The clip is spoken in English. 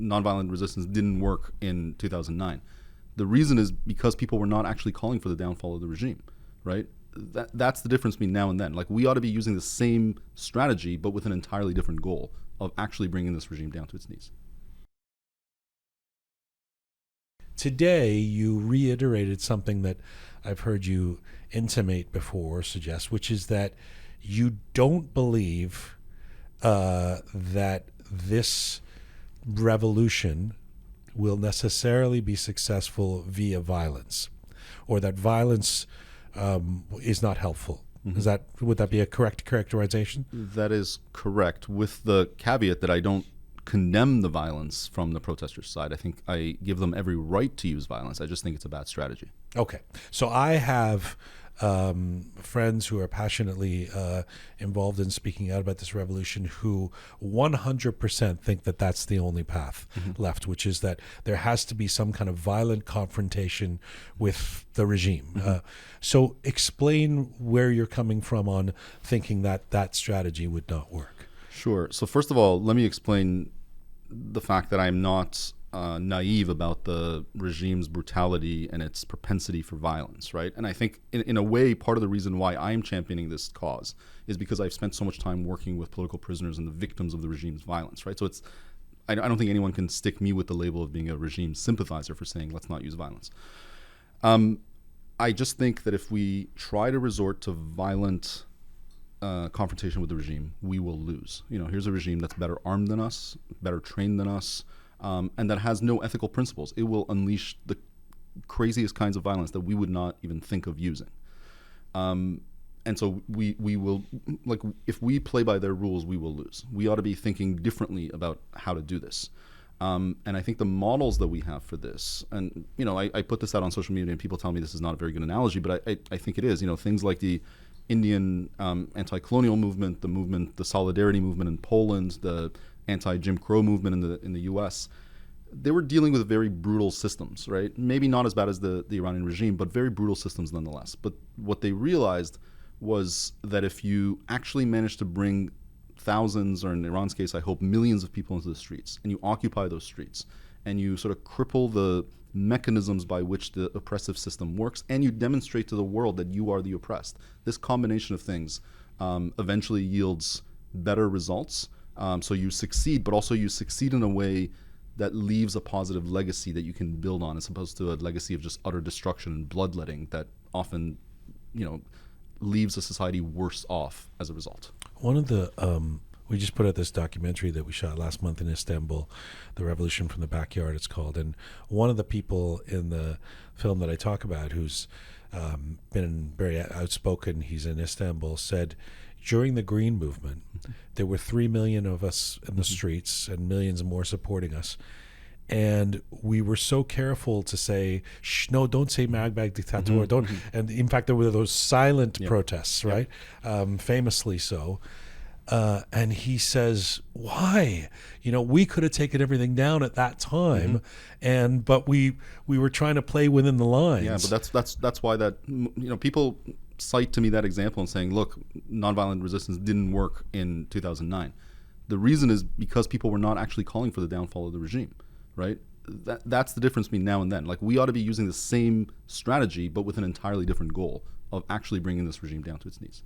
nonviolent resistance didn't work in 2009. The reason is because people were not actually calling for the downfall of the regime, right? That's the difference between now and then. Like, we ought to be using the same strategy, but with an entirely different goal of actually bringing this regime down to its knees. Today, you reiterated something that I've heard you intimate before, suggest, which is that you don't believe that this revolution will necessarily be successful via violence, or that violence is not helpful. Mm-hmm. Would that be a correct characterization? That is correct, with the caveat that I don't condemn the violence from the protesters' side. I think I give them every right to use violence. I just think it's a bad strategy. Okay. So I have friends who are passionately involved in speaking out about this revolution who 100% think that that's the only path left, which is that there has to be some kind of violent confrontation with the regime. So explain where you're coming from on thinking that that strategy would not work. Sure. So first of all, let me explain the fact that I'm not naive about the regime's brutality and its propensity for violence, right? And I think in a way, part of the reason why I'm championing this cause is because I've spent so much time working with political prisoners and the victims of the regime's violence, right? So I don't think anyone can stick me with the label of being a regime sympathizer for saying let's not use violence. I just think that if we try to resort to violent confrontation with the regime, we will lose. Here's a regime that's better armed than us, better trained than us, and that has no ethical principles. It will unleash the craziest kinds of violence that we would not even think of using. And so we will, like, if we play by their rules, we will lose. We ought to be thinking differently about how to do this. And I think the models that we have for this, and I put this out on social media and people tell me this is not a very good analogy, but I think it is. Things like the Indian anti-colonial movement, the Solidarity movement in Poland, the anti-Jim Crow movement in the U.S., they were dealing with very brutal systems, right? Maybe not as bad as the Iranian regime, but very brutal systems nonetheless. But what they realized was that if you actually manage to bring thousands, or in Iran's case, I hope millions of people into the streets, and you occupy those streets, and you sort of cripple the mechanisms by which the oppressive system works, and you demonstrate to the world that you are the oppressed. This combination of things eventually yields better results. So you succeed, but also you succeed in a way that leaves a positive legacy that you can build on, as opposed to a legacy of just utter destruction and bloodletting that often, leaves a society worse off as a result. One of the we just put out this documentary that we shot last month in Istanbul, The Revolution from the Backyard, it's called. And one of the people in the film that I talk about, who's been very outspoken, he's in Istanbul, said during the Green Movement, there were 3 million of us in the streets and millions more supporting us. And we were so careful to say, shh, no, don't say Magbag Diktator, don't. And in fact, there were those silent protests, right? Famously so. And he says, why? We could have taken everything down at that time, but we were trying to play within the lines. Yeah, but that's why that, people cite to me that example and saying, look, nonviolent resistance didn't work in 2009. The reason is because people were not actually calling for the downfall of the regime, right? That's the difference between now and then. Like, we ought to be using the same strategy, but with an entirely different goal of actually bringing this regime down to its knees.